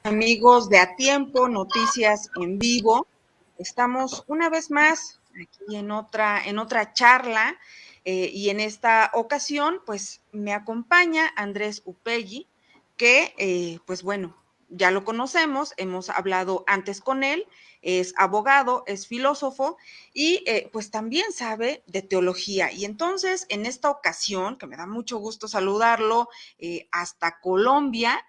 Amigos de A Tiempo, Noticias en Vivo. Estamos una vez más aquí en otra charla y en esta ocasión pues me acompaña Andrés Upegui, que pues bueno, ya lo conocemos, hemos hablado antes con él, es abogado, es filósofo y pues también sabe de teología. Y entonces en esta ocasión, que me da mucho gusto saludarlo hasta Colombia,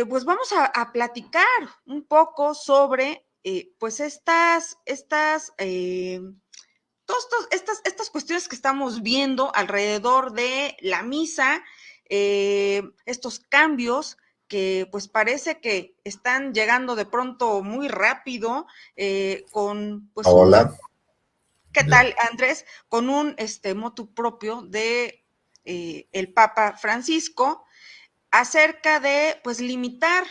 pues vamos a platicar un poco sobre pues estas cuestiones que estamos viendo alrededor de la misa, estos cambios que pues parece que están llegando de pronto muy rápido, con pues Hola. ¿qué tal, Andrés? Con un motu propio de el Papa Francisco, acerca de, pues, limitar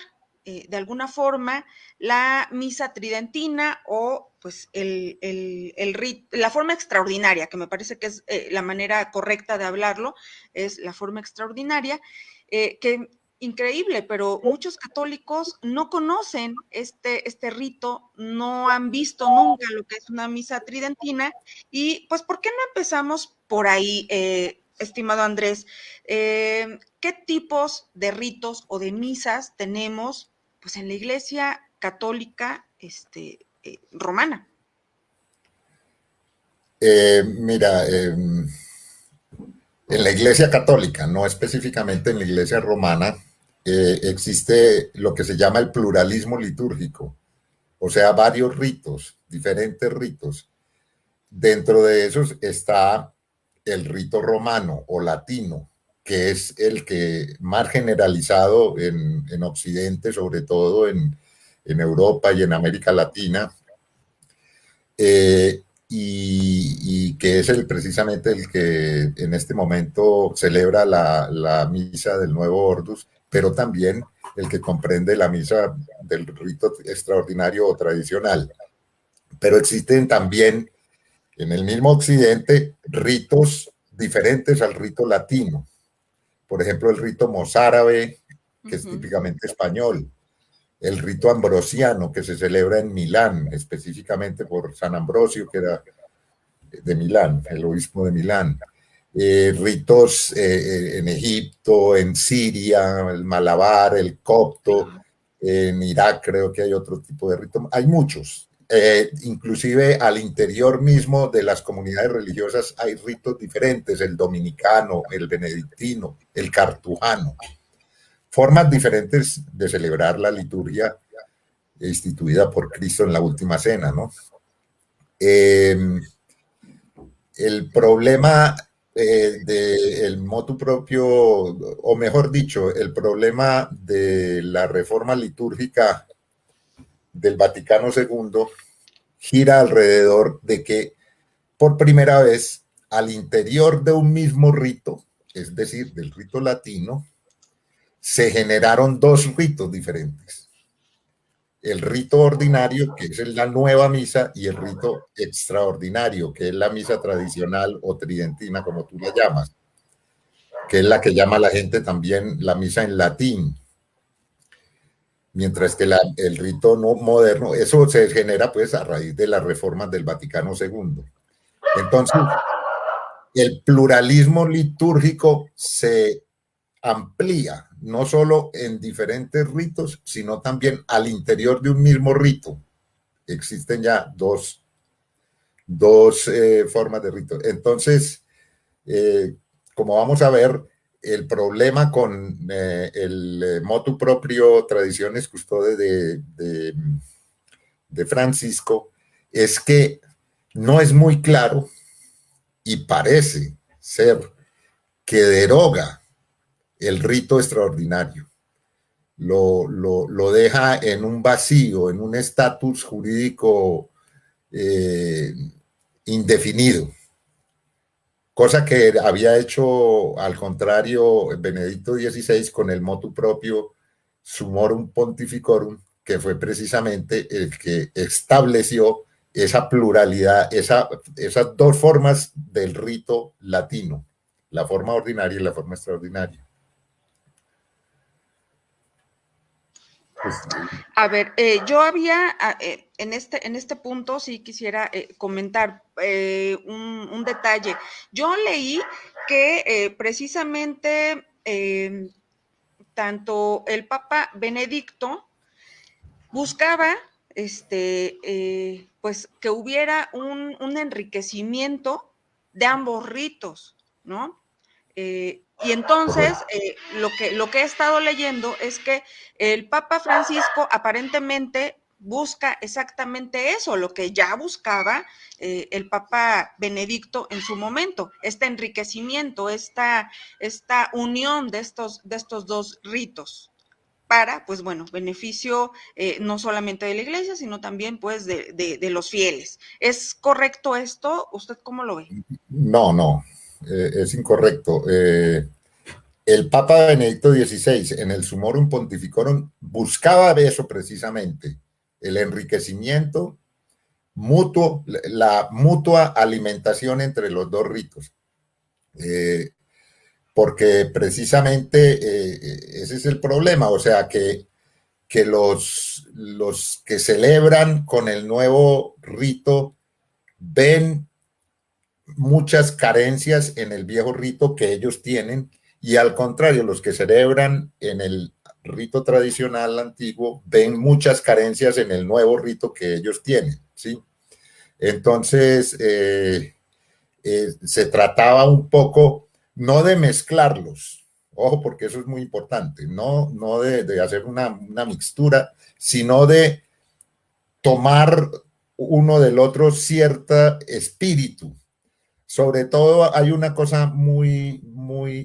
de alguna forma la misa tridentina o, pues, la forma extraordinaria, que me parece que es la manera correcta de hablarlo, es la forma extraordinaria, que increíble, pero muchos católicos no conocen este rito, no han visto nunca lo que es una misa tridentina, y pues, ¿por qué no empezamos por ahí, estimado Andrés? ¿Qué tipos de ritos o de misas tenemos pues en la Iglesia Católica romana? Mira, en la Iglesia Católica, no específicamente en la Iglesia Romana, existe lo que se llama el pluralismo litúrgico, o sea, varios ritos, diferentes ritos. Dentro de esos está el rito romano o latino, que es el que más generalizado en Occidente, sobre todo en Europa y en América Latina, y que es precisamente el que en este momento celebra la misa del Nuevo Ordus, pero también el que comprende la misa del rito extraordinario o tradicional. Pero existen también en el mismo Occidente ritos diferentes al rito latino. Por ejemplo, el rito mozárabe, que es típicamente español, el rito ambrosiano, que se celebra en Milán, específicamente por San Ambrosio, que era de Milán, el obispo de Milán. Ritos en Egipto, en Siria, el malabar, el copto, en Irak creo que hay otro tipo de rito. Hay muchos. Inclusive al interior mismo de las comunidades religiosas hay ritos diferentes, el dominicano, el benedictino, el cartujano. Formas diferentes de celebrar la liturgia instituida por Cristo en la última cena, ¿no? El problema del motu propio, o mejor dicho, el problema de la reforma litúrgica del Vaticano II gira alrededor de que por primera vez al interior de un mismo rito, es decir, del rito latino, se generaron dos ritos diferentes. El rito ordinario, que es la nueva misa, y el rito extraordinario, que es la misa tradicional o tridentina, como tú la llamas, que es la que llama la gente también la misa en latín. Mientras que el rito no moderno, eso se genera pues a raíz de las reformas del Vaticano II. Entonces, el pluralismo litúrgico se amplía, no solo en diferentes ritos, sino también al interior de un mismo rito. Existen ya dos formas de rito. Entonces, como vamos a ver, el problema con el motu proprio Tradiciones Custodes de Francisco es que no es muy claro y parece ser que deroga el rito extraordinario. Lo deja en un vacío, en un estatus jurídico indefinido, cosa que había hecho al contrario Benedicto XVI con el motu propio Sumorum Pontificorum, que fue precisamente el que estableció esa pluralidad, esas dos formas del rito latino, la forma ordinaria y la forma extraordinaria. A ver, yo había, en este punto sí quisiera comentar un detalle. Yo leí que precisamente tanto el Papa Benedicto buscaba pues que hubiera un enriquecimiento de ambos ritos, ¿no? Y entonces, lo que he estado leyendo es que el Papa Francisco aparentemente busca exactamente eso, lo que ya buscaba el Papa Benedicto en su momento, este enriquecimiento, esta unión de estos dos ritos para, pues bueno, beneficio no solamente de la iglesia, sino también pues de los fieles. ¿Es correcto esto? ¿Usted cómo lo ve? No, no, es incorrecto. El Papa Benedicto XVI en el Summorum Pontificorum buscaba eso precisamente, el enriquecimiento mutuo, la mutua alimentación entre los dos ritos. Porque precisamente ese es el problema, o sea, que los que celebran con el nuevo rito ven muchas carencias en el viejo rito que ellos tienen y al contrario, los que celebran en el rito tradicional antiguo ven muchas carencias en el nuevo rito que ellos tienen, ¿sí? Entonces, se trataba un poco no de mezclarlos, ojo, porque eso es muy importante, no de hacer una mixtura, sino de tomar uno del otro cierto espíritu. Sobre todo hay una cosa muy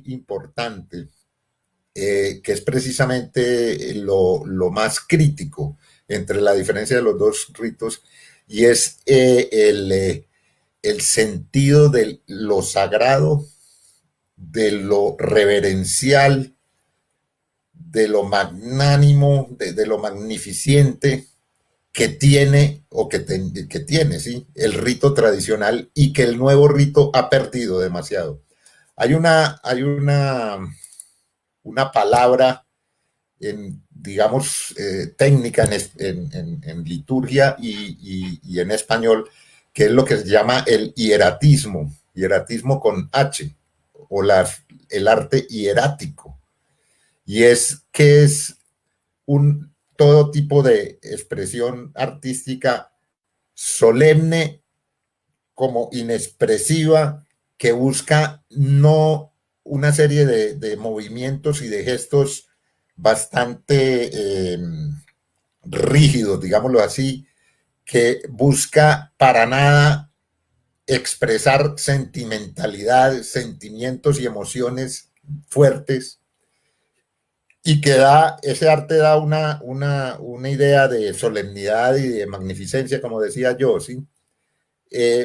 importante, que es precisamente lo más crítico entre la diferencia de los dos ritos, y es el sentido de lo sagrado, de lo reverencial, de lo magnánimo, de lo magnificente que tiene o que tiene, ¿sí? El rito tradicional y que el nuevo rito ha perdido demasiado. Hay una palabra digamos, técnica en liturgia y en español, que es lo que se llama el hieratismo con H, o el arte hierático. Y es que es todo tipo de expresión artística solemne como inexpresiva, que busca no una serie de movimientos y de gestos bastante rígidos, digámoslo así, que busca para nada expresar sentimentalidad, sentimientos y emociones fuertes, y que ese arte da una idea de solemnidad y de magnificencia, como decía yo, ¿sí?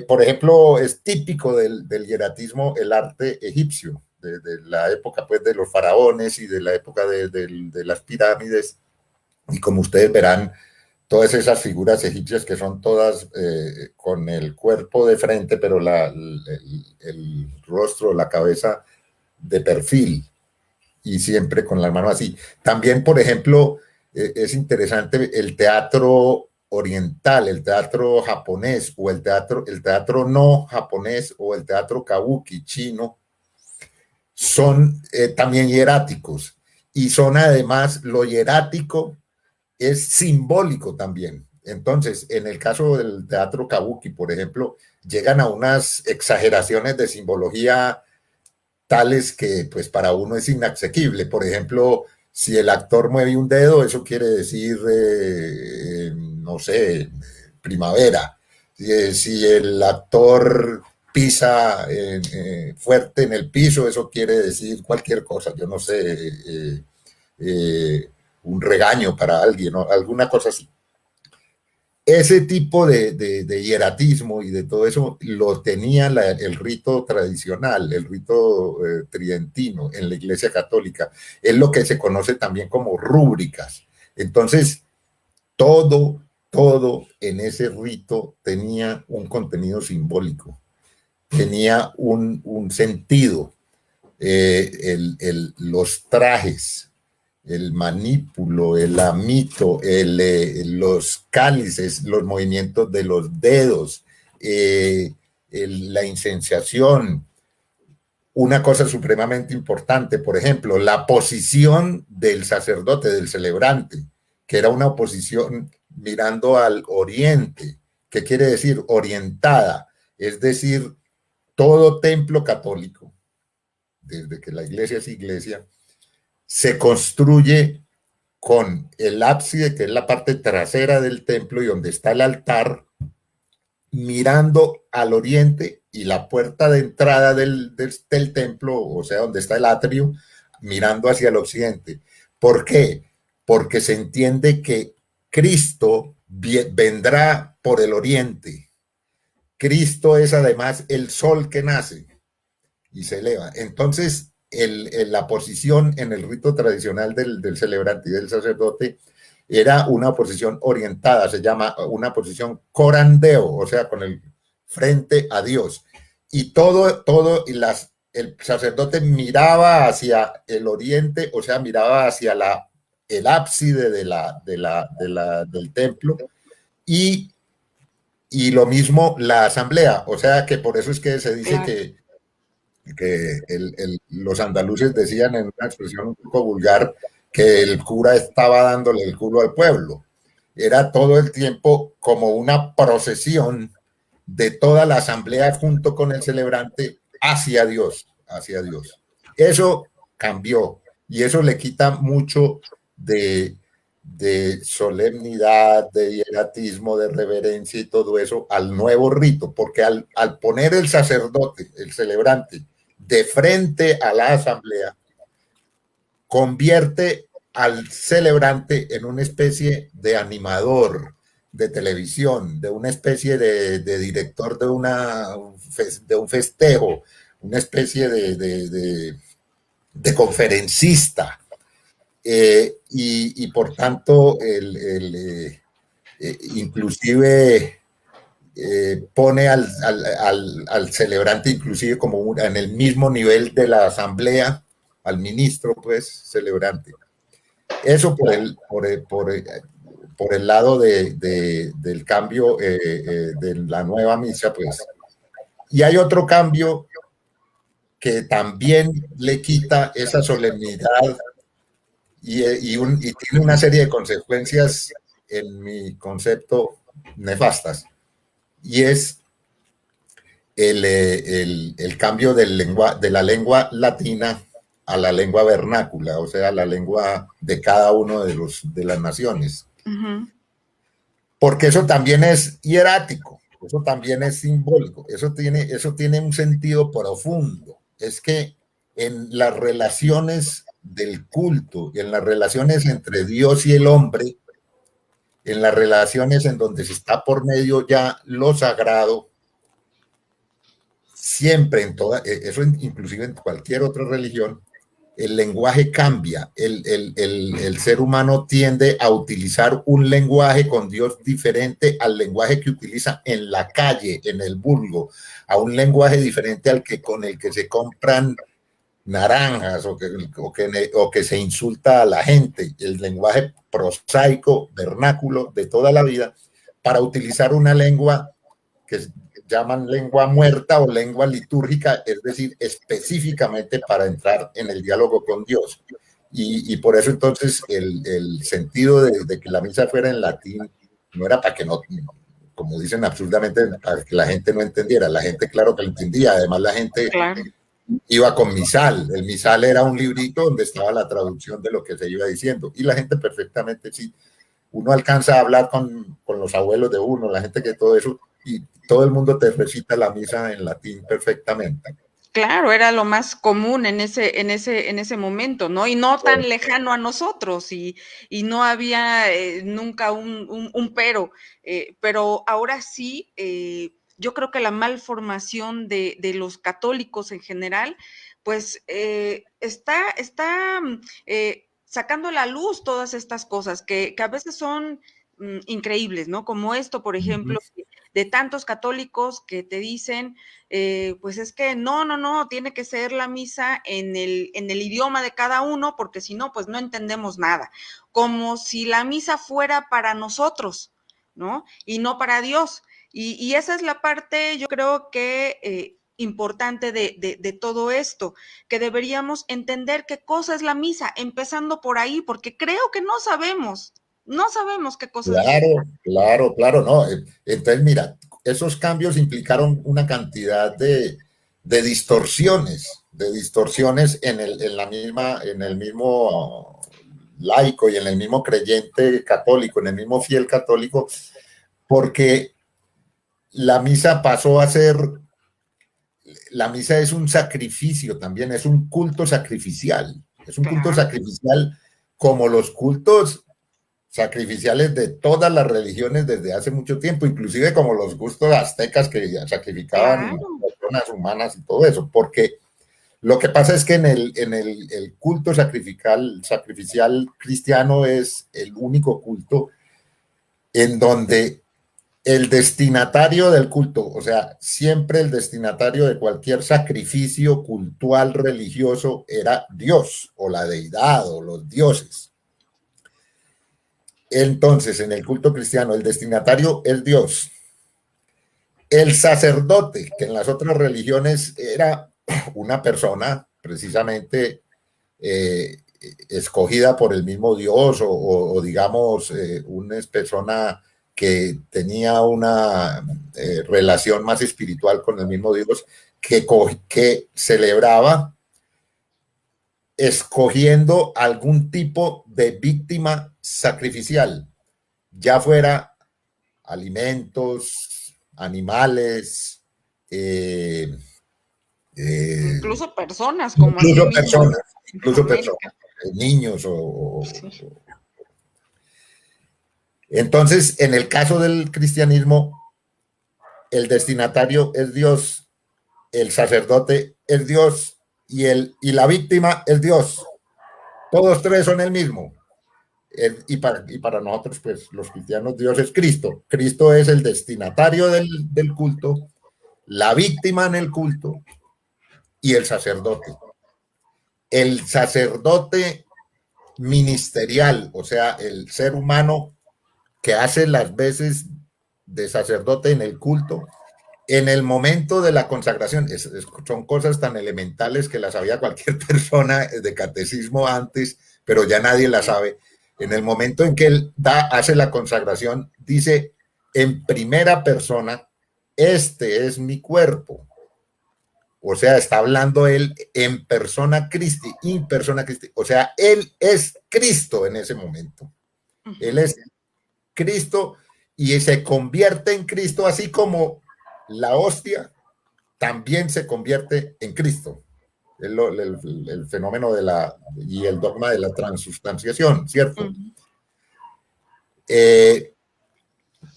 Por ejemplo, es típico del hieratismo el arte egipcio, de la época pues de los faraones y de la época de las pirámides, y como ustedes verán, todas esas figuras egipcias que son todas con el cuerpo de frente, pero el rostro, la cabeza de perfil, y siempre con las manos así. También, por ejemplo, es interesante el teatro oriental, el teatro japonés, o el teatro no japonés, o el teatro kabuki chino, son también hieráticos, y son además, lo hierático es simbólico también. Entonces, en el caso del teatro kabuki, por ejemplo, llegan a unas exageraciones de simbología tales que pues para uno es inasequible. Por ejemplo, si el actor mueve un dedo, eso quiere decir, no sé, primavera. Si el actor pisa fuerte en el piso, eso quiere decir cualquier cosa, yo no sé, un regaño para alguien, ¿no? Alguna cosa así. Ese tipo de hieratismo y de todo eso lo tenía el rito tradicional, el rito tridentino en la Iglesia Católica. Es lo que se conoce también como rúbricas. Entonces, todo en ese rito tenía un contenido simbólico, tenía un sentido. Los trajes, el manípulo, el amito, los cálices, los movimientos de los dedos, la incenciación. Una cosa supremamente importante, por ejemplo, la posición del sacerdote, del celebrante, que era una posición mirando al oriente. ¿Qué quiere decir? Orientada. Es decir, todo templo católico, desde que la iglesia es iglesia, se construye con el ábside, que es la parte trasera del templo y donde está el altar, mirando al oriente, y la puerta de entrada del templo, o sea, donde está el atrio, mirando hacia el occidente. ¿Por qué? Porque se entiende que Cristo vendrá por el oriente. Cristo es además el sol que nace y se eleva. Entonces, la posición en el rito tradicional del celebrante y del sacerdote era una posición orientada, se llama una posición corandeo, o sea, con el frente a Dios. Y el sacerdote miraba hacia el oriente, o sea, miraba hacia el ábside del templo, y lo mismo la asamblea, o sea, que por eso es que se dice que los andaluces decían en una expresión un poco vulgar que el cura estaba dándole el culo al pueblo. Era todo el tiempo como una procesión de toda la asamblea junto con el celebrante hacia Dios, hacia Dios. Eso cambió y eso le quita mucho de solemnidad, de hieratismo, de reverencia y todo eso al nuevo rito, porque al poner el sacerdote, el celebrante, de frente a la asamblea, convierte al celebrante en una especie de animador de televisión, de una especie de director de un festejo, una especie de conferencista. Y por tanto, inclusive pone al celebrante inclusive como en el mismo nivel de la asamblea, al ministro, pues, celebrante. Eso por el lado del cambio de la nueva misa, pues. Y hay otro cambio que también le quita esa solemnidad y tiene una serie de consecuencias, en mi concepto, nefastas. Y es el cambio de la lengua latina a la lengua vernácula, o sea, la lengua de cada uno de las naciones. Porque eso también es hierático, eso también es simbólico, eso tiene un sentido profundo. Es que en las relaciones del culto, en las relaciones entre Dios y el hombre, en las relaciones en donde se está por medio ya lo sagrado, siempre eso inclusive en cualquier otra religión, el lenguaje cambia. El ser humano tiende a utilizar un lenguaje con Dios diferente al lenguaje que utiliza en la calle, en el vulgo, a un lenguaje diferente al que con el que se compran naranjas o que se insulta a la gente, el lenguaje prosaico, vernáculo de toda la vida, para utilizar una lengua que llaman lengua muerta o lengua litúrgica, es decir, específicamente para entrar en el diálogo con Dios. Y por eso entonces el sentido de que la misa fuera en latín no era para que no, como dicen absurdamente, para que la gente no entendiera. La gente, claro que lo entendía. Además, la gente iba con misal. El misal era un librito donde estaba la traducción de lo que se iba diciendo. Y la gente perfectamente, sí, uno alcanza a hablar con los abuelos de uno, la gente que todo eso, y todo el mundo te recita la misa en latín perfectamente. Claro, era lo más común en ese momento, ¿no? Y no tan lejano a nosotros, y no había nunca un pero ahora sí, yo creo que la malformación de los católicos en general, pues está sacando a la luz todas estas cosas que a veces son increíbles, ¿no? Como esto, por ejemplo, de tantos católicos que te dicen, pues es que no, tiene que ser la misa en el idioma de cada uno, porque si no, pues no entendemos nada, como si la misa fuera para nosotros, ¿no? Y no para Dios. Y esa es la parte, yo creo que importante de todo esto, que deberíamos entender qué cosa es la misa, empezando por ahí, porque creo que no sabemos qué cosa es la misa. Claro, no. Entonces, mira, esos cambios implicaron una cantidad de distorsiones en el mismo laico y en el mismo creyente católico, en el mismo fiel católico, porque la misa pasó a ser, la misa es un sacrificio también, es un culto sacrificial, es un culto Claro. sacrificial como los cultos sacrificiales de todas las religiones desde hace mucho tiempo, inclusive como los gustos aztecas que sacrificaban Claro. personas humanas y todo eso, porque lo que pasa es que el culto sacrificial cristiano es el único culto en donde el destinatario del culto, o sea, siempre el destinatario de cualquier sacrificio cultural religioso era Dios o la deidad o los dioses. Entonces, en el culto cristiano, el destinatario es Dios. El sacerdote, que en las otras religiones era una persona precisamente escogida por el mismo Dios o digamos, una persona que tenía una relación más espiritual con el mismo Dios, que celebraba escogiendo algún tipo de víctima sacrificial, ya fuera alimentos, animales, Incluso personas, como aquí mismo en incluso personas, América. niños Sí. Entonces, en el caso del cristianismo, el destinatario es Dios, el sacerdote es Dios y la víctima es Dios. Todos tres son el mismo. Y para nosotros, pues los cristianos, Dios es Cristo. Cristo es el destinatario del culto, la víctima en el culto y el sacerdote. El sacerdote ministerial, o sea, el ser humano que hace las veces de sacerdote en el culto, en el momento de la consagración, son cosas tan elementales que las sabía cualquier persona de catecismo antes, pero ya nadie las sabe. En el momento en que él hace la consagración, dice en primera persona, este es mi cuerpo. O sea, está hablando él en persona Christi, in persona Christi. O sea, él es Cristo en ese momento. Él es Cristo y se convierte en Cristo, así como la hostia también se convierte en Cristo. El fenómeno y el dogma de la transustanciación, ¿cierto?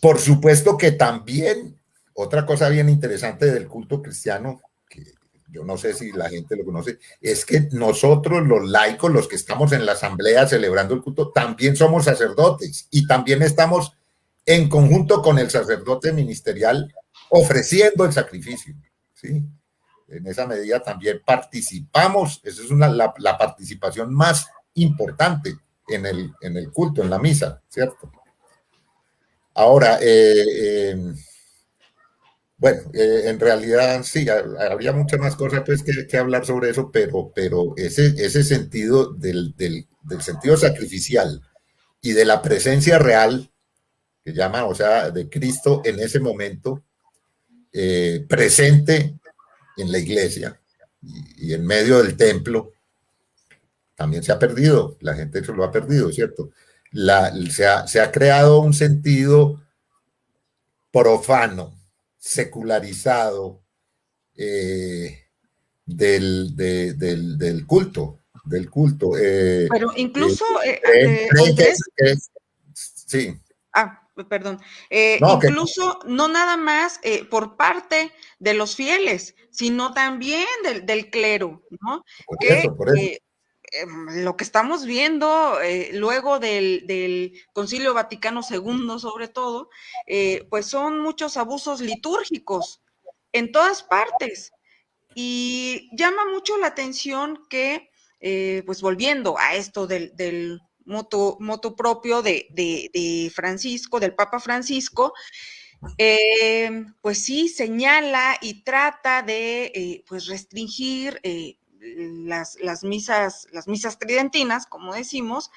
Por supuesto que también otra cosa bien interesante del culto cristiano, que yo no sé si la gente lo conoce, es que nosotros los laicos, los que estamos en la asamblea celebrando el culto, también somos sacerdotes y también estamos en conjunto con el sacerdote ministerial ofreciendo el sacrificio, ¿sí? En esa medida también participamos, esa es la participación más importante en el culto, en la misa, ¿cierto? Ahora, bueno, en realidad sí, habría muchas más cosas pues, que hablar sobre eso, pero ese sentido del sentido sacrificial y de la presencia real, que llaman, o sea, de Cristo en ese momento, presente en la iglesia y en medio del templo, también se ha perdido, la gente eso lo ha perdido, ¿cierto? Se ha creado un sentido profano, secularizado del culto, Pero incluso, creen que Andrés, sí. Perdón, No, que incluso no nada más por parte de los fieles, sino también del clero, ¿no? por Que eso. lo que estamos viendo luego del Concilio Vaticano II, sobre todo, pues son muchos abusos litúrgicos en todas partes. Y llama mucho la atención que, pues volviendo a esto del motu propio de Francisco, del Papa Francisco, pues sí señala y trata de pues restringir las misas tridentinas, como decimos,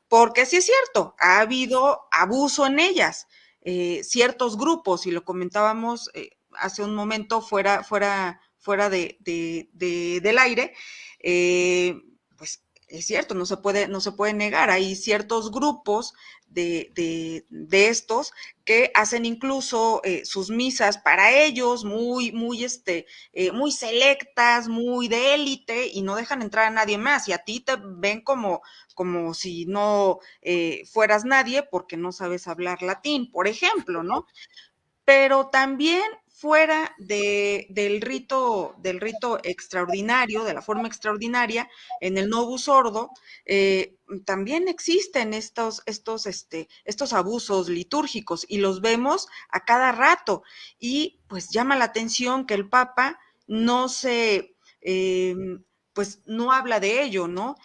porque sí es cierto, ha habido abuso en ellas. Ciertos grupos, y lo comentábamos hace un momento fuera del aire, pues es cierto, no se puede negar, hay ciertos grupos de estos que hacen incluso sus misas para ellos muy selectas, muy de élite, y no dejan entrar a nadie más, y a ti te ven como si no fueras nadie porque no sabes hablar latín, por ejemplo, ¿no? Pero también fuera del rito extraordinario, de la forma extraordinaria, en el Novus Ordo, también existen estos abusos litúrgicos y los vemos a cada rato. Y pues llama la atención que el Papa no pues no habla de ello, ¿no?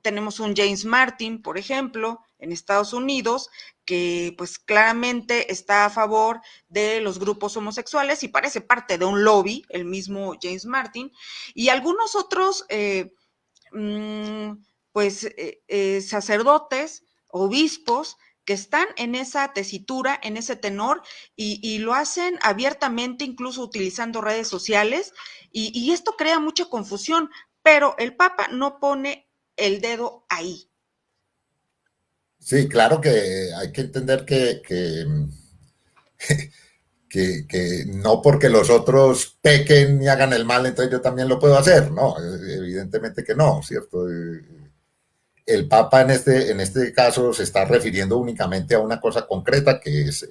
Tenemos un James Martin, por ejemplo, en Estados Unidos, que pues claramente está a favor de los grupos homosexuales y parece parte de un lobby, el mismo James Martin, y algunos otros, pues, sacerdotes, obispos, que están en esa tesitura, en ese tenor, y lo hacen abiertamente, incluso utilizando redes sociales, y esto crea mucha confusión, pero el Papa no pone el dedo ahí. Sí, claro que hay que entender que no porque los otros pequen y hagan el mal, entonces yo también lo puedo hacer, no, evidentemente que no, ¿cierto? El Papa en este caso se está refiriendo únicamente a una cosa concreta, que es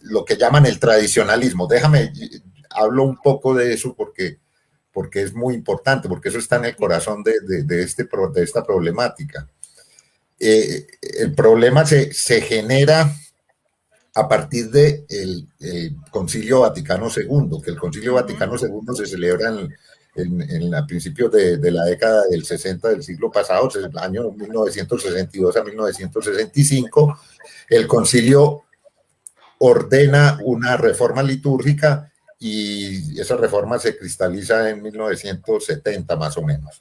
lo que llaman el tradicionalismo. Déjame, hablo un poco de eso porque es muy importante, porque eso está en el corazón de esta problemática. El problema se genera a partir del el Concilio Vaticano II, que el Concilio Vaticano II se celebra a principios de la década del 60 del siglo pasado, el año 1962 a 1965. El concilio ordena una reforma litúrgica y esa reforma se cristaliza en 1970 más o menos,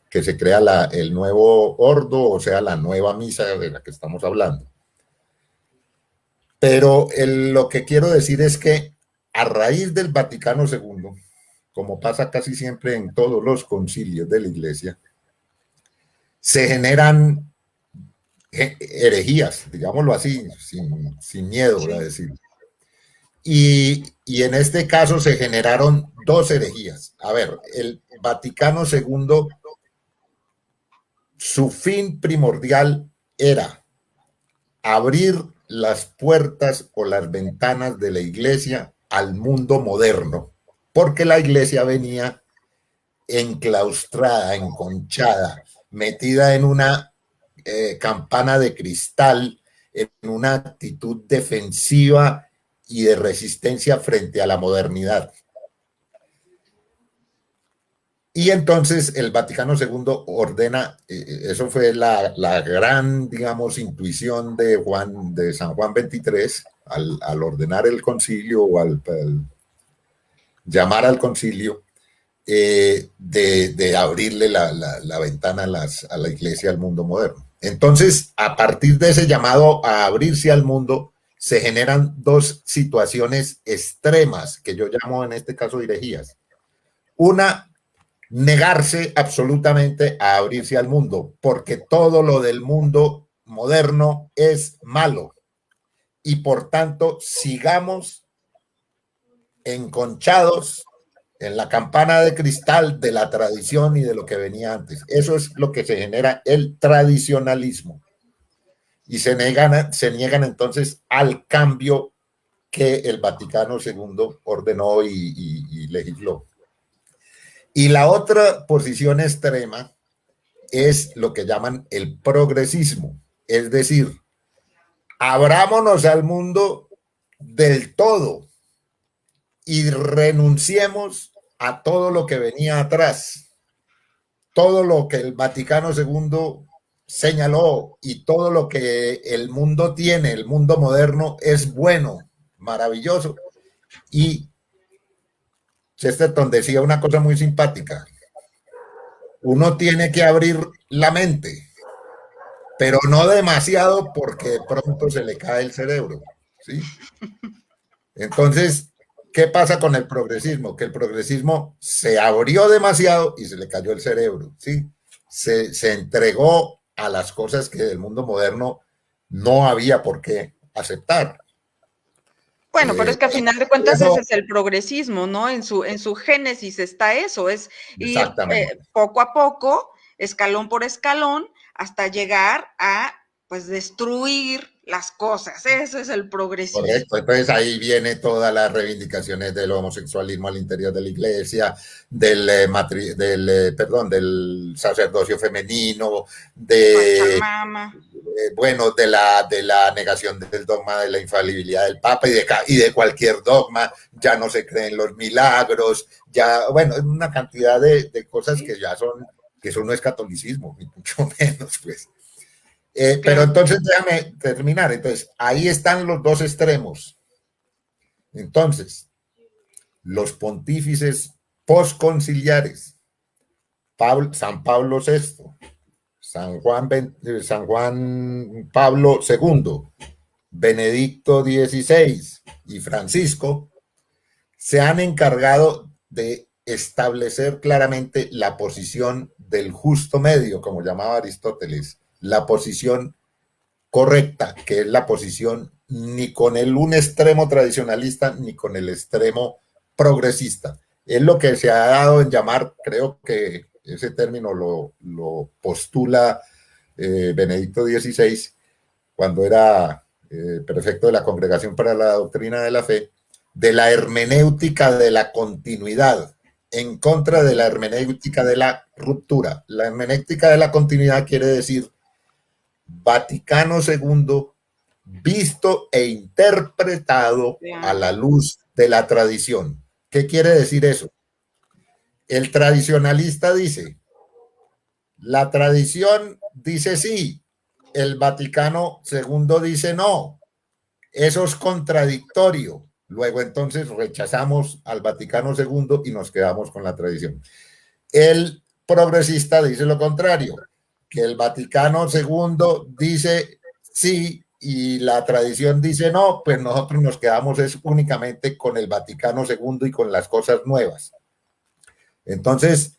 que se crea el nuevo ordo, o sea, la nueva misa de la que estamos hablando. Pero lo que quiero decir es que a raíz del Vaticano II, como pasa casi siempre en todos los concilios de la Iglesia, se generan herejías, digámoslo así, sin miedo a decir. Y en este caso se generaron dos herejías. A ver, el Vaticano II, su fin primordial era abrir las puertas o las ventanas de la iglesia al mundo moderno, porque la iglesia venía enclaustrada, enconchada, metida en una campana de cristal, en una actitud defensiva y de resistencia frente a la modernidad. Y entonces el Vaticano II ordena, eso fue la gran, digamos, intuición de San Juan XXIII al ordenar el concilio o al llamar al concilio, de abrirle la ventana a la iglesia, al mundo moderno. Entonces, a partir de ese llamado a abrirse al mundo, se generan dos situaciones extremas que yo llamo en este caso herejías. Una, negarse absolutamente a abrirse al mundo, porque todo lo del mundo moderno es malo y por tanto sigamos enconchados en la campana de cristal de la tradición y de lo que venía antes. Eso es lo que se genera el tradicionalismo y se niegan entonces al cambio que el Vaticano II ordenó y legisló. Y la otra posición extrema es lo que llaman el progresismo, es decir, abrámonos al mundo del todo y renunciemos a todo lo que venía atrás, todo lo que el Vaticano II señaló y todo lo que el mundo tiene, el mundo moderno es bueno, maravilloso. Y Chesterton decía una cosa muy simpática: uno tiene que abrir la mente, pero no demasiado porque pronto se le cae el cerebro, ¿sí? Entonces, ¿qué pasa con el progresismo? Que el progresismo se abrió demasiado y se le cayó el cerebro, ¿sí? Se entregó a las cosas que del mundo moderno no había por qué aceptar. Bueno, pero es que a final de cuentas ese es el progresismo, ¿no? En su génesis está eso, es ir poco a poco, escalón por escalón, hasta llegar a, pues, destruir las cosas. Eso es el progresismo. Correcto, entonces ahí viene todas las reivindicaciones del homosexualismo al interior de la iglesia, del sacerdocio femenino, bueno, de la negación del dogma de la infalibilidad del Papa y de cualquier dogma. Ya no se creen los milagros, ya, bueno, una cantidad de cosas que ya son, que eso no es catolicismo, ni mucho menos, pues. Pero entonces déjame terminar. Entonces, ahí están los dos extremos. Entonces, los pontífices postconciliares, San Pablo VI, San Juan Pablo II, Benedicto XVI y Francisco, se han encargado de establecer claramente la posición del justo medio, como llamaba Aristóteles, la posición correcta, que es la posición ni con un extremo tradicionalista ni con el extremo progresista. Es lo que se ha dado en llamar, creo que ese término lo postula Benedicto XVI cuando era prefecto de la Congregación para la Doctrina de la Fe, de la hermenéutica de la continuidad, en contra de la hermenéutica de la ruptura. La hermenéutica de la continuidad quiere decir Vaticano II visto e interpretado a la luz de la tradición. ¿Qué quiere decir eso? El tradicionalista dice, la tradición dice sí, el Vaticano II dice no, eso es contradictorio. Luego entonces rechazamos al Vaticano II y nos quedamos con la tradición. El progresista dice lo contrario, que el Vaticano II dice sí y la tradición dice no, pues nosotros nos quedamos únicamente con el Vaticano II y con las cosas nuevas. Entonces,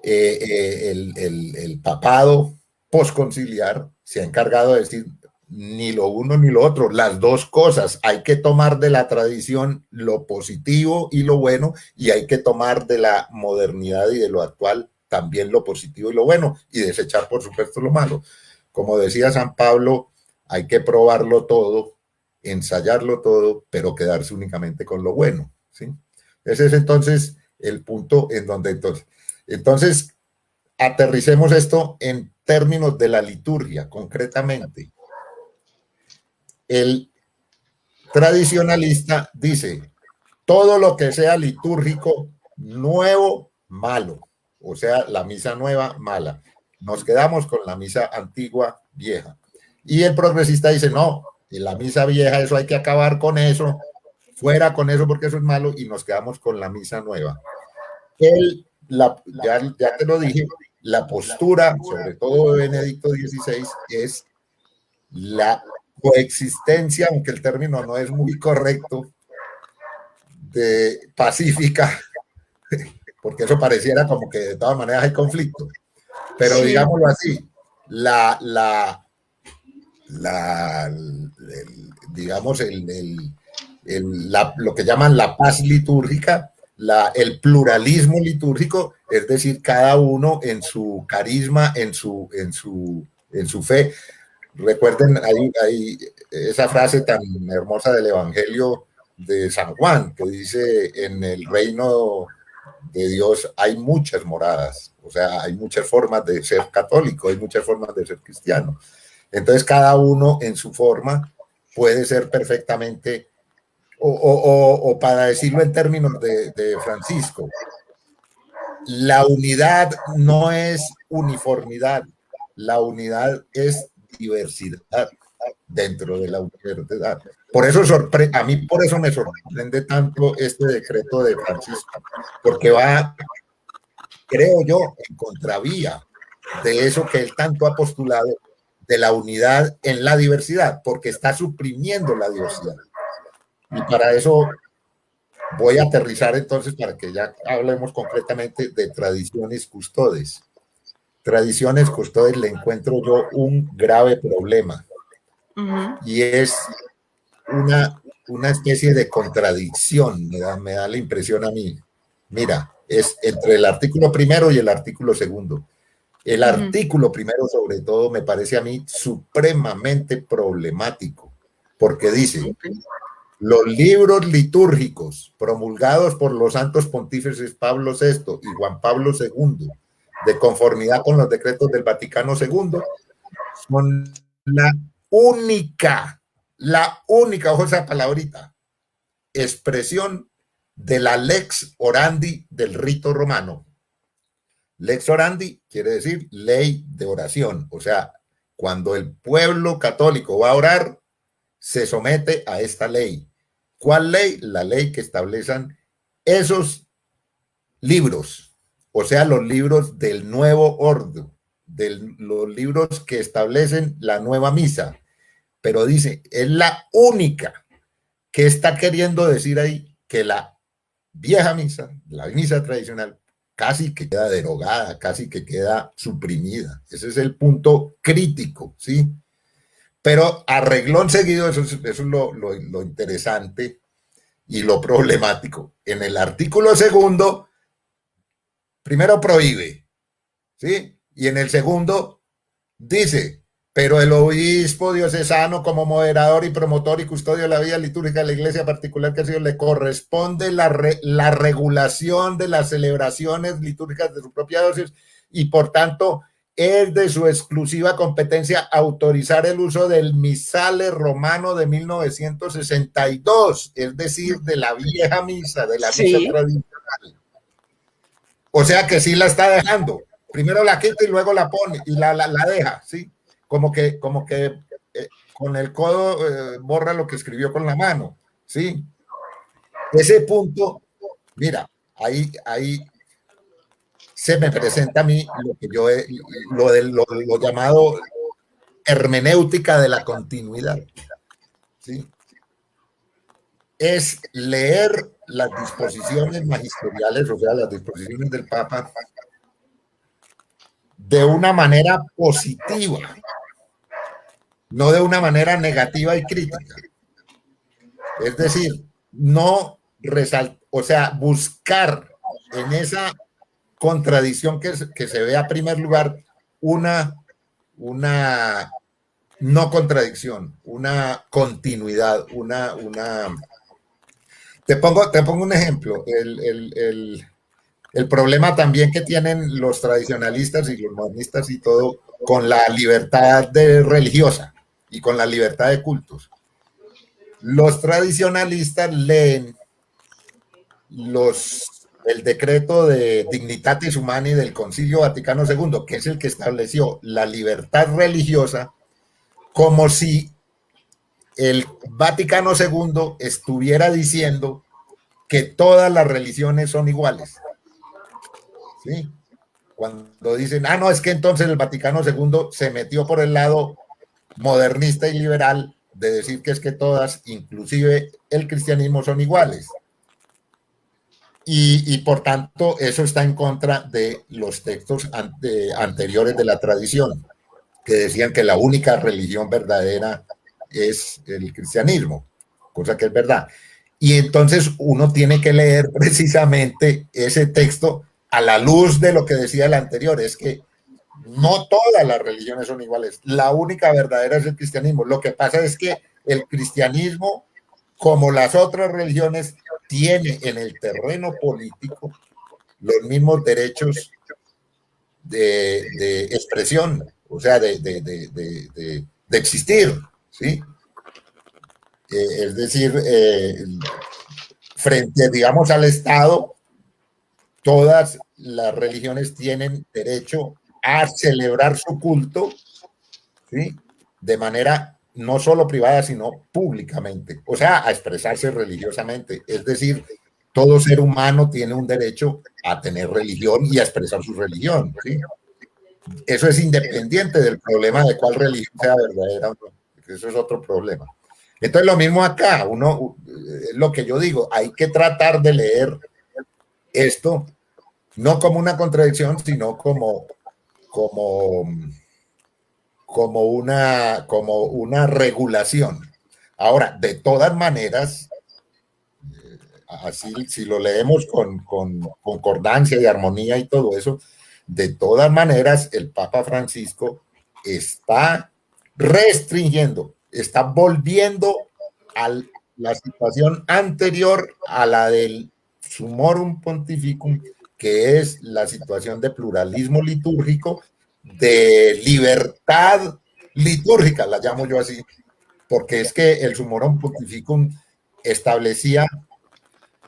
el papado postconciliar se ha encargado de decir ni lo uno ni lo otro, las dos cosas. Hay que tomar de la tradición lo positivo y lo bueno, y hay que tomar de la modernidad y de lo actual también lo positivo y lo bueno, y desechar, por supuesto, lo malo. Como decía San Pablo, hay que probarlo todo, ensayarlo todo, pero quedarse únicamente con lo bueno, ¿sí? Ese es entonces el punto en donde entonces aterricemos esto en términos de la liturgia, concretamente. El tradicionalista dice, todo lo que sea litúrgico, nuevo, malo. O sea, la misa nueva, mala. Nos quedamos con la misa antigua, vieja. Y el progresista dice, no, en la misa vieja, eso hay que acabar con eso, fuera con eso porque eso es malo, y nos quedamos con la misa nueva. Ya te lo dije, la postura, sobre todo de Benedicto XVI, es la coexistencia, aunque el término no es muy correcto, de pacífica, porque eso pareciera como que de todas maneras hay conflicto, pero sí, digámoslo así, lo que llaman la paz litúrgica, el pluralismo litúrgico, es decir, cada uno en su carisma, en su fe. Recuerden hay esa frase tan hermosa del Evangelio de San Juan, que dice, en el reino de Dios hay muchas moradas, o sea, hay muchas formas de ser católico, hay muchas formas de ser cristiano. Entonces, cada uno en su forma puede ser perfectamente, o para decirlo en términos de Francisco, la unidad no es uniformidad, la unidad es diversidad dentro de la universidad. Por eso a mí por eso me sorprende tanto este decreto de Francisco, porque va, creo yo, en contravía de eso que él tanto ha postulado, de la unidad en la diversidad, porque está suprimiendo la diversidad. Y para eso voy a aterrizar entonces para que ya hablemos concretamente de tradiciones custodes. Tradiciones custodes le encuentro yo un grave problema. Y es una especie de contradicción, me da la impresión a mí. Mira, es entre el artículo primero y el artículo segundo. El artículo primero, sobre todo, me parece a mí supremamente problemático, porque dice, los libros litúrgicos promulgados por los santos pontífices Pablo VI y Juan Pablo II, de conformidad con los decretos del Vaticano II, son la única, ojo esa palabrita, expresión de la lex orandi del rito romano. Lex orandi quiere decir ley de oración, o sea, cuando el pueblo católico va a orar, se somete a esta ley. ¿Cuál ley? La ley que establecen esos libros, o sea, los libros del nuevo orden, los libros que establecen la nueva misa. Pero dice, es la única que está queriendo decir ahí que la vieja misa, la misa tradicional, casi que queda derogada, casi que queda suprimida. Ese es el punto crítico, ¿sí? Pero a reglón seguido, eso es lo interesante y lo problemático. En el artículo segundo, primero prohíbe, ¿sí? Y en el segundo dice, pero el obispo diocesano como moderador y promotor y custodio de la vida litúrgica de la iglesia particular que ha sido, le corresponde la regulación de las celebraciones litúrgicas de su propia diócesis y por tanto es de su exclusiva competencia autorizar el uso del misale romano de 1962, es decir, de la vieja misa, de la misa tradicional. O sea que sí la está dejando. Primero la quita y luego la pone y la deja, ¿sí? Como que con el codo borra lo que escribió con la mano, ¿sí? Ese punto, mira, ahí se me presenta a mí lo que yo lo llamado hermenéutica de la continuidad, ¿sí? Es leer las disposiciones magisteriales, o sea, las disposiciones del Papa, de una manera positiva, no de una manera negativa y crítica. Es decir, no resaltar, o sea, buscar en esa contradicción que se ve a primer lugar una no contradicción, una continuidad, Te pongo un ejemplo. El problema también que tienen los tradicionalistas y los modernistas y todo con la libertad religiosa y con la libertad de cultos. Los tradicionalistas leen el decreto de Dignitatis Humanae del Concilio Vaticano II, que es el que estableció la libertad religiosa, como si el Vaticano II estuviera diciendo que todas las religiones son iguales. ¿Sí? Cuando dicen, no, es que entonces el Vaticano II se metió por el lado modernista y liberal de decir que es que todas, inclusive el cristianismo, son iguales. Y por tanto, eso está en contra de los textos anteriores de la tradición, que decían que la única religión verdadera es el cristianismo, cosa que es verdad. Y entonces uno tiene que leer precisamente ese texto a la luz de lo que decía el anterior, es que no todas las religiones son iguales, la única verdadera es el cristianismo. Lo que pasa es que el cristianismo, como las otras religiones, tiene en el terreno político los mismos derechos de expresión, o sea, de existir, ¿sí? Es decir, frente, digamos, al Estado, todas las religiones tienen derecho a celebrar su culto, ¿sí? De manera no solo privada, sino públicamente, o sea, a expresarse religiosamente. Es decir, todo ser humano tiene un derecho a tener religión y a expresar su religión, ¿sí? Eso es independiente del problema de cuál religión sea verdadera o no. Eso es otro problema. Entonces, lo mismo acá, lo que yo digo, hay que tratar de leer esto no como una contradicción, sino como, como una regulación. Ahora, de todas maneras, así si lo leemos con concordancia y armonía y todo eso, de todas maneras el Papa Francisco está restringiendo, está volviendo a la situación anterior a la del Summorum Pontificum, que es la situación de pluralismo litúrgico, de libertad litúrgica, la llamo yo así, porque es que el Summorum Pontificum establecía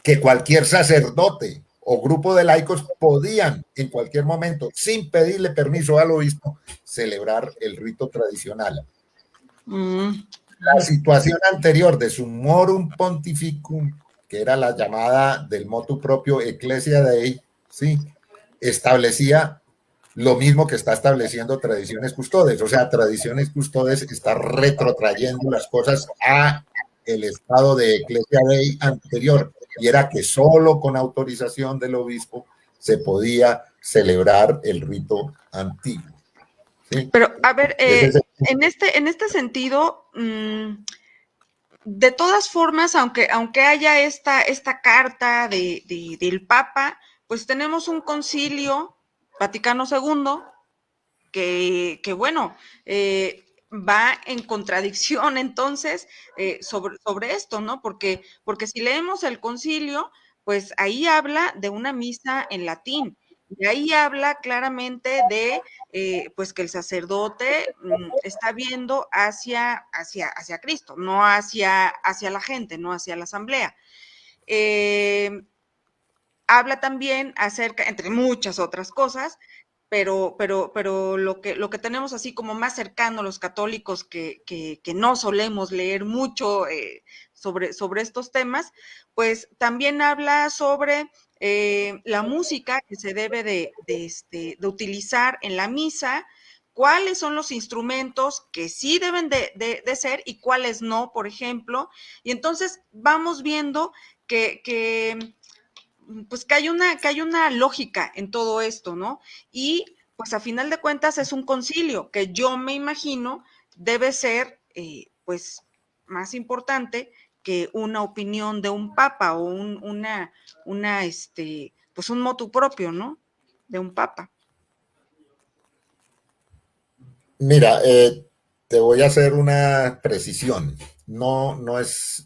que cualquier sacerdote o grupo de laicos podían en cualquier momento, sin pedirle permiso al obispo, celebrar el rito tradicional. La situación anterior de Summorum Pontificum, que era la llamada del motu propio Ecclesia Dei, ¿sí? Establecía lo mismo que está estableciendo Tradiciones Custodes. O sea, Tradiciones Custodes está retrotrayendo las cosas a el estado de Ecclesia Dei anterior, y era que solo con autorización del obispo se podía celebrar el rito antiguo. ¿Sí? Pero, a ver, en este sentido, de todas formas, aunque haya esta carta del Papa, pues tenemos un concilio Vaticano II que bueno, va en contradicción entonces sobre esto, ¿no? Porque si leemos el concilio, pues ahí habla de una misa en latín. Y ahí habla claramente de pues que el sacerdote está viendo hacia Cristo, no hacia la gente, no hacia la asamblea. Habla también acerca, entre muchas otras cosas, pero lo que tenemos así como más cercano a los católicos que no solemos leer mucho sobre estos temas, pues también habla sobre la música que se debe de utilizar en la misa, cuáles son los instrumentos que sí deben de ser y cuáles no, por ejemplo, y entonces vamos viendo que pues que hay una lógica en todo esto, ¿no? Y pues a final de cuentas es un concilio que yo me imagino debe ser pues más importante que una opinión de un papa o pues un motu propio, ¿no? De un papa. Mira, te voy a hacer una precisión. No es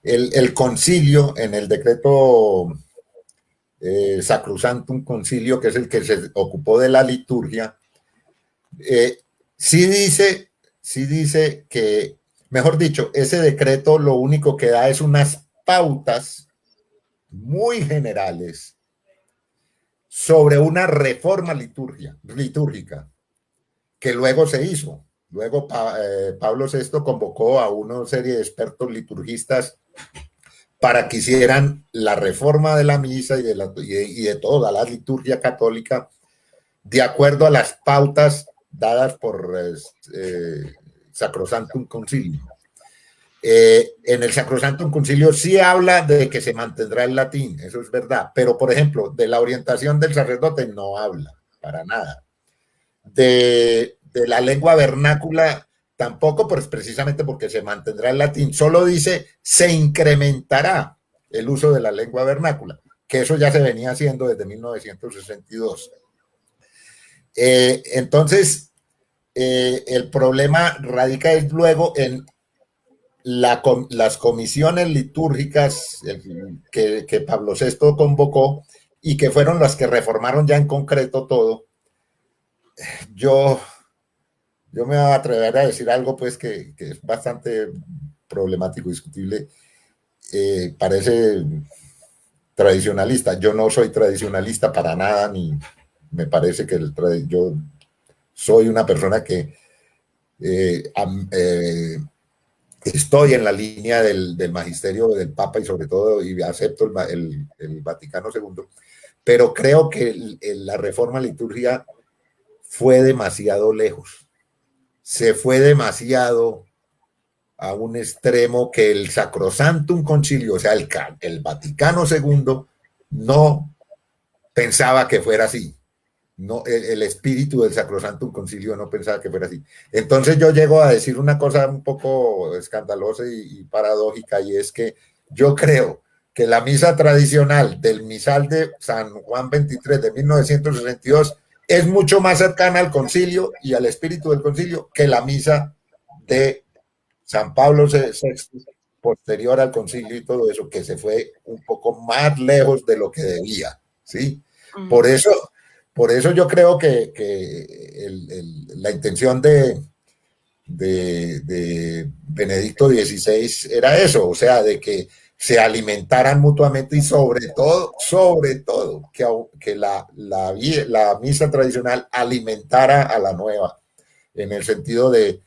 el concilio en el decreto Sacrosanctum Concilio, que es el que se ocupó de la liturgia, sí dice que, mejor dicho, ese decreto lo único que da es unas pautas muy generales sobre una reforma litúrgica que luego se hizo. Luego Pablo VI convocó a una serie de expertos liturgistas para que hicieran la reforma de la misa y de toda la liturgia católica de acuerdo a las pautas dadas por Sacrosanctum Concilio. En el Sacrosanctum Concilio sí habla de que se mantendrá el latín, eso es verdad, pero por ejemplo, de la orientación del sacerdote no habla, para nada. De la lengua vernácula tampoco, pues precisamente porque se mantendrá el latín, solo dice se incrementará el uso de la lengua vernácula, que eso ya se venía haciendo desde 1962. Entonces, el problema radica luego en las comisiones litúrgicas que Pablo VI convocó, y que fueron las que reformaron ya en concreto todo, yo, yo me voy a atrever a decir algo pues que es bastante problemático, discutible. Parece tradicionalista. Yo no soy tradicionalista para nada, ni me parece que yo soy una persona que estoy en la línea del magisterio del Papa y sobre todo y acepto el Vaticano II, pero creo que la reforma litúrgica fue demasiado lejos, se fue demasiado a un extremo que el Sacrosantum Concilio, o sea, el Vaticano II, no pensaba que fuera así. No, el espíritu del Sacrosantum Concilio no pensaba que fuera así. Entonces yo llego a decir una cosa un poco escandalosa y paradójica, y es que yo creo que la misa tradicional del misal de San Juan 23 de 1962 es mucho más cercana al concilio y al espíritu del concilio que la misa de San Pablo VI, posterior al concilio y todo eso, que se fue un poco más lejos de lo que debía, ¿sí? Por eso yo creo que la intención de Benedicto XVI era eso, o sea, de que se alimentaran mutuamente y sobre todo, que la misa tradicional alimentara a la nueva, en el sentido de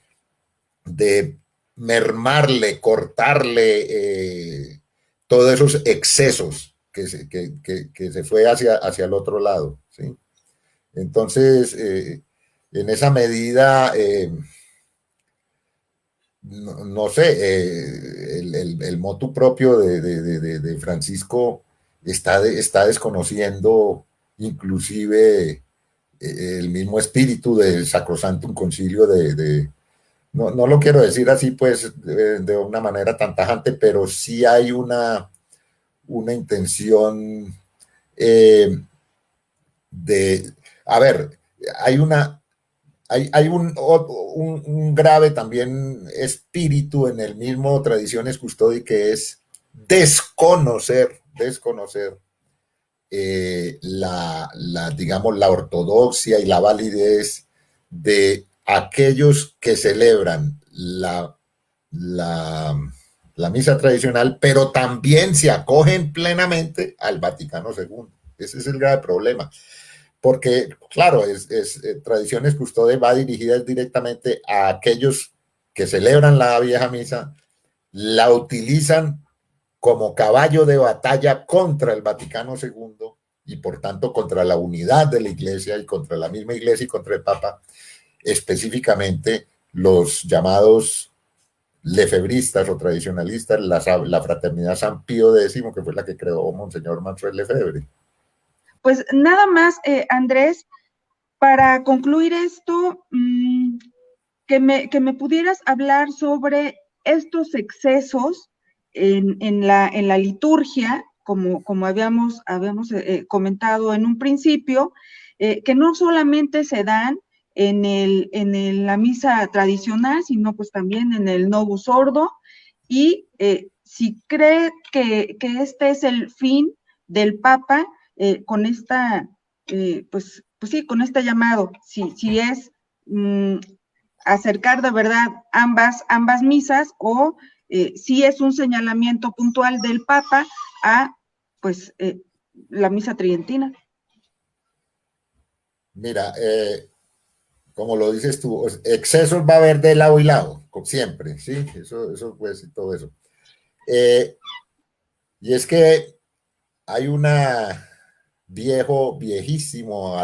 mermarle, cortarle todos esos excesos que se fue hacia el otro lado, ¿sí? Entonces, en esa medida, no sé, el motu propio de Francisco está desconociendo inclusive el mismo espíritu del Sacrosantum Concilio no lo quiero decir así pues de una manera tan tajante, pero sí hay una intención de, a ver, hay un grave también espíritu en el mismo Tradiciones Custodi, que es desconocer digamos, la ortodoxia y la validez de aquellos que celebran la misa tradicional, pero también se acogen plenamente al Vaticano II. Ese es el grave problema. Porque, claro, Tradiciones Custode va dirigida directamente a aquellos que celebran la vieja misa, la utilizan como caballo de batalla contra el Vaticano II y por tanto contra la unidad de la Iglesia y contra la misma Iglesia y contra el Papa, específicamente los llamados lefebristas o tradicionalistas, la fraternidad San Pío X, que fue la que creó Monseñor Manuel Lefebvre. Pues nada más, Andrés, para concluir esto, que me pudieras hablar sobre estos excesos en la liturgia, como habíamos comentado en un principio, que no solamente se dan en la misa tradicional, sino pues también en el Novus Ordo, y si cree que este es el fin del Papa con esta, pues sí, con este llamado, si es acercar de verdad ambas misas o si es un señalamiento puntual del Papa a pues la misa tridentina. Mira, como lo dices tú, excesos va a haber de lado y lado, siempre, ¿sí? Eso pues, todo eso. Y es que hay viejísimo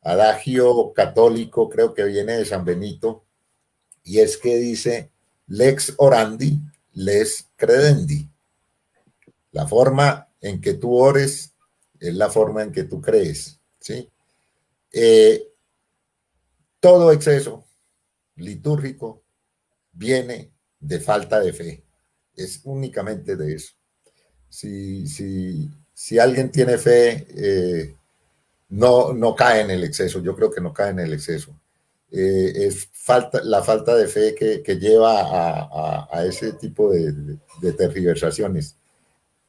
adagio católico, creo que viene de San Benito, y es que dice, lex orandi, lex credendi. La forma en que tú ores es la forma en que tú crees, ¿sí? Todo exceso litúrgico viene de falta de fe. Es únicamente de eso. Si alguien tiene fe, no cae en el exceso. Yo creo que no cae en el exceso. Es la falta de fe que lleva a ese tipo de tergiversaciones,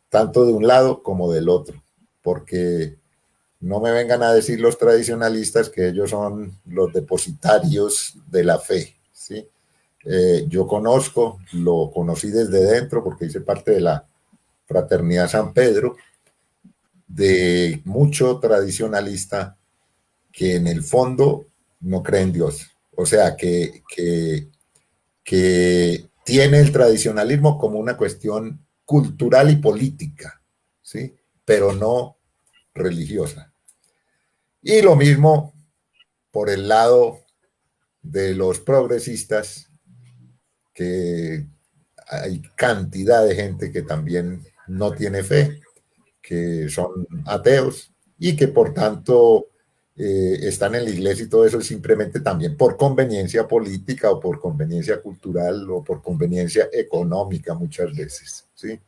tanto de un lado como del otro. porque no me vengan a decir los tradicionalistas que ellos son los depositarios de la fe, ¿sí? Yo lo conocí desde dentro porque hice parte de la Fraternidad San Pedro, de mucho tradicionalista que en el fondo no cree en Dios. O sea, que tiene el tradicionalismo como una cuestión cultural y política, ¿sí? Pero no religiosa. Y lo mismo por el lado de los progresistas, que hay cantidad de gente que también no tiene fe, que son ateos y que por tanto están en la iglesia y todo eso simplemente también por conveniencia política o por conveniencia cultural o por conveniencia económica muchas veces, ¿sí?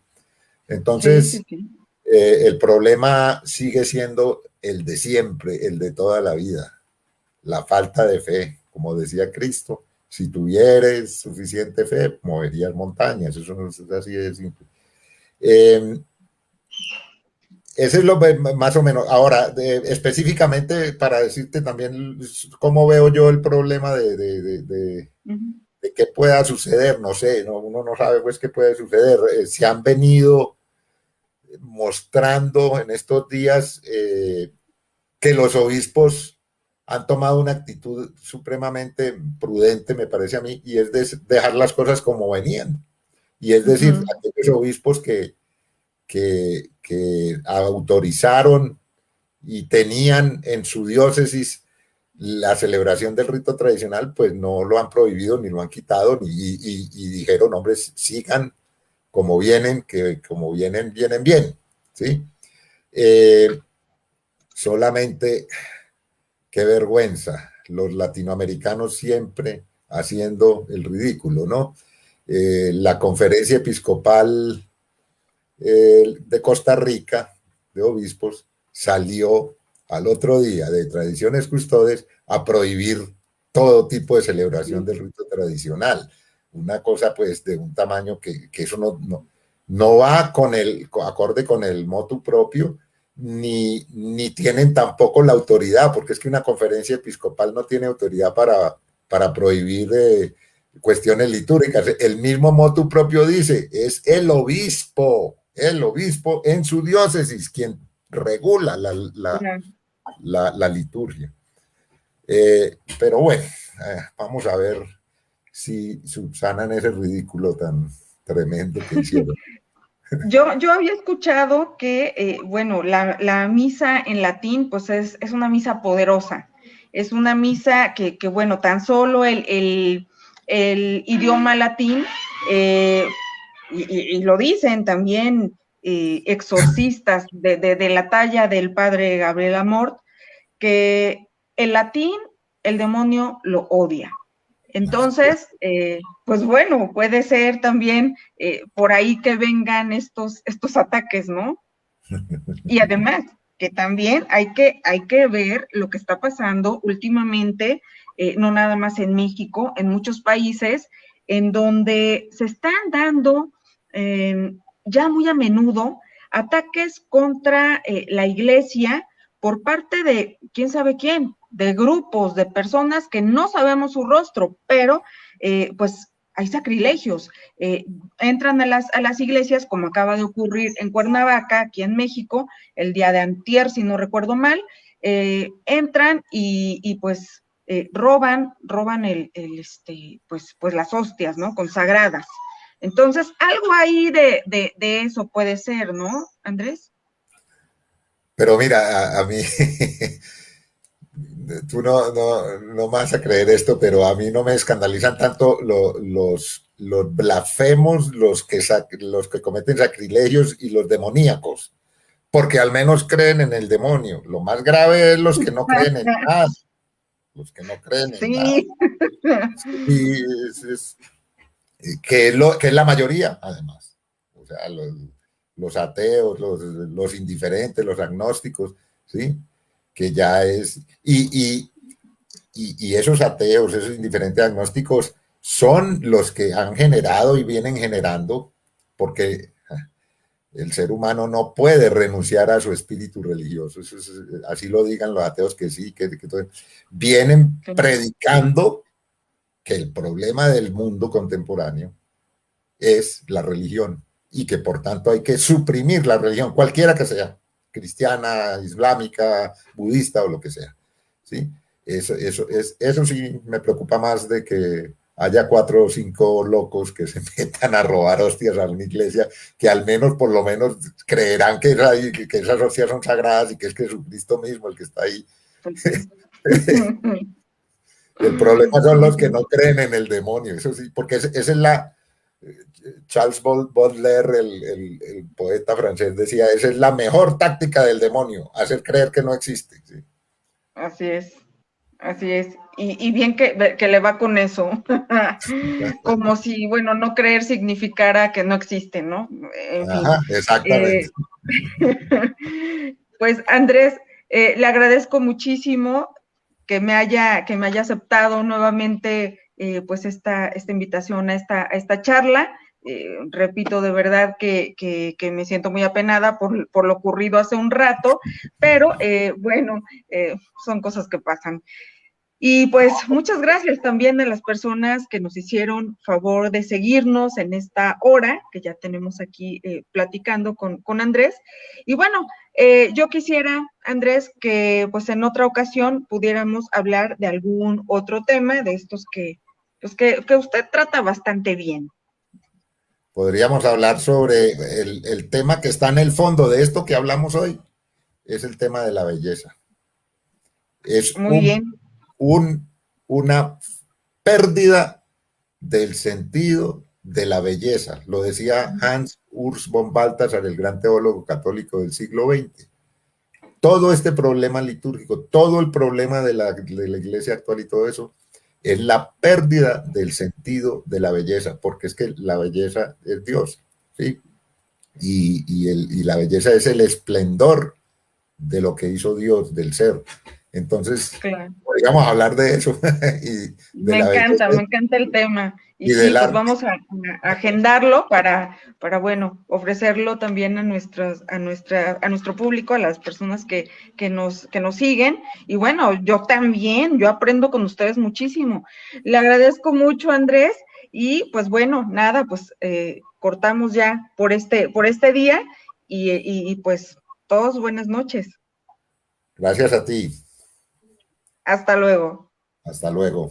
Entonces, sí, sí, sí. El problema sigue siendo el de siempre, el de toda la vida, la falta de fe. Como decía Cristo, si tuvieres suficiente fe, moverías montañas. Eso no es así de simple. Ese es lo más o menos. Ahora, específicamente para decirte también cómo veo yo el problema de qué pueda suceder, no sé, uno no sabe pues qué puede suceder. Se han venido mostrando en estos días que los obispos han tomado una actitud supremamente prudente, me parece a mí, y es dejar las cosas como venían. Y es decir, aquellos obispos que autorizaron y tenían en su diócesis la celebración del rito tradicional, pues no lo han prohibido ni lo han quitado y dijeron, hombre, sigan como vienen, que como vienen, vienen bien, ¿sí? Solamente, qué vergüenza, los latinoamericanos siempre haciendo el ridículo, ¿no? La conferencia episcopal de Costa Rica, de obispos, salió al otro día de Tradiciones Custodes a prohibir todo tipo de celebración del rito tradicional. Una cosa pues de un tamaño que eso no va con acorde con el motu propio, ni tienen tampoco la autoridad, porque es que una conferencia episcopal no tiene autoridad para prohibir cuestiones litúrgicas. El mismo motu propio dice, es el obispo en su diócesis quien regula la liturgia. Pero bueno, vamos a ver si subsanan ese ridículo tan tremendo que hicieron. Yo había escuchado que, bueno, la misa en latín, pues es una misa poderosa. Es una misa que bueno, tan solo el idioma latín, y lo dicen también exorcistas de la talla del padre Gabriel Amort, que el latín, el demonio lo odia. Entonces, pues bueno, puede ser también por ahí que vengan estos ataques, ¿no? Y además, que también hay que ver lo que está pasando últimamente, no nada más en México, en muchos países, en donde se están dando ya muy a menudo ataques contra la iglesia por parte de quién sabe quién, de grupos, de personas que no sabemos su rostro, pero pues hay sacrilegios. Entran a las iglesias, como acaba de ocurrir en Cuernavaca, aquí en México, el día de antier, si no recuerdo mal, entran y pues roban pues las hostias, ¿no? Consagradas. Entonces, algo ahí de eso puede ser, ¿no, Andrés? Pero mira, a mí, tú no vas a creer esto, pero a mí no me escandalizan tanto los blasfemos, los que cometen sacrilegios y los demoníacos, porque al menos creen en el demonio. Lo más grave es los que no creen en nada, los que no creen en nada. Sí. Y que es la mayoría, además. O sea, los ateos, los indiferentes, los agnósticos, ¿sí? Que ya es. Y esos ateos, esos indiferentes agnósticos, son los que han generado y vienen generando, porque El ser humano no puede renunciar a su espíritu religioso. Eso es, así lo digan los ateos que sí, vienen predicando que el problema del mundo contemporáneo es la religión y que por tanto hay que suprimir la religión, cualquiera que sea, cristiana, islámica, budista o lo que sea. ¿Sí? Eso sí me preocupa más de que haya 4 o 5 locos que se metan a robar hostias a una iglesia, que al menos, por lo menos, creerán que esas hostias son sagradas y que es Jesucristo mismo el que está ahí. El problema son los que no creen en el demonio, eso sí, porque esa es la... Charles Baudelaire, el poeta francés, decía, esa es la mejor táctica del demonio, hacer creer que no existe. ¿Sí? Así es. Así es, y bien que le va con eso, como si, bueno, no creer significara que no existe, ¿no? En fin. Ajá, exactamente. Pues Andrés, le agradezco muchísimo que me haya aceptado nuevamente pues esta invitación a esta charla. Repito, de verdad que me siento muy apenada por lo ocurrido hace un rato, pero bueno, son cosas que pasan. Y pues muchas gracias también a las personas que nos hicieron favor de seguirnos en esta hora que ya tenemos aquí platicando con Andrés. Y bueno, yo quisiera, Andrés, que pues en otra ocasión pudiéramos hablar de algún otro tema de estos pues que usted trata bastante bien. Podríamos hablar sobre el tema que está en el fondo de esto que hablamos hoy, es el tema de la belleza. Es muy bien. Una pérdida del sentido de la belleza. Lo decía Hans Urs von Balthasar, el gran teólogo católico del siglo XX. Todo este problema litúrgico, todo el problema de la iglesia actual y todo eso, es la pérdida del sentido de la belleza, porque es que la belleza es Dios, ¿sí? Y la belleza es el esplendor de lo que hizo Dios, del ser. Entonces, claro, podríamos hablar de eso. Me encanta el tema. Y sí, pues vamos a agendarlo para, bueno, ofrecerlo también a nuestro público, a las personas que nos siguen. Y bueno, yo aprendo con ustedes muchísimo. Le agradezco mucho, Andrés, y pues bueno, nada, pues cortamos ya por este día, y pues todos buenas noches. Gracias a ti. Hasta luego. Hasta luego.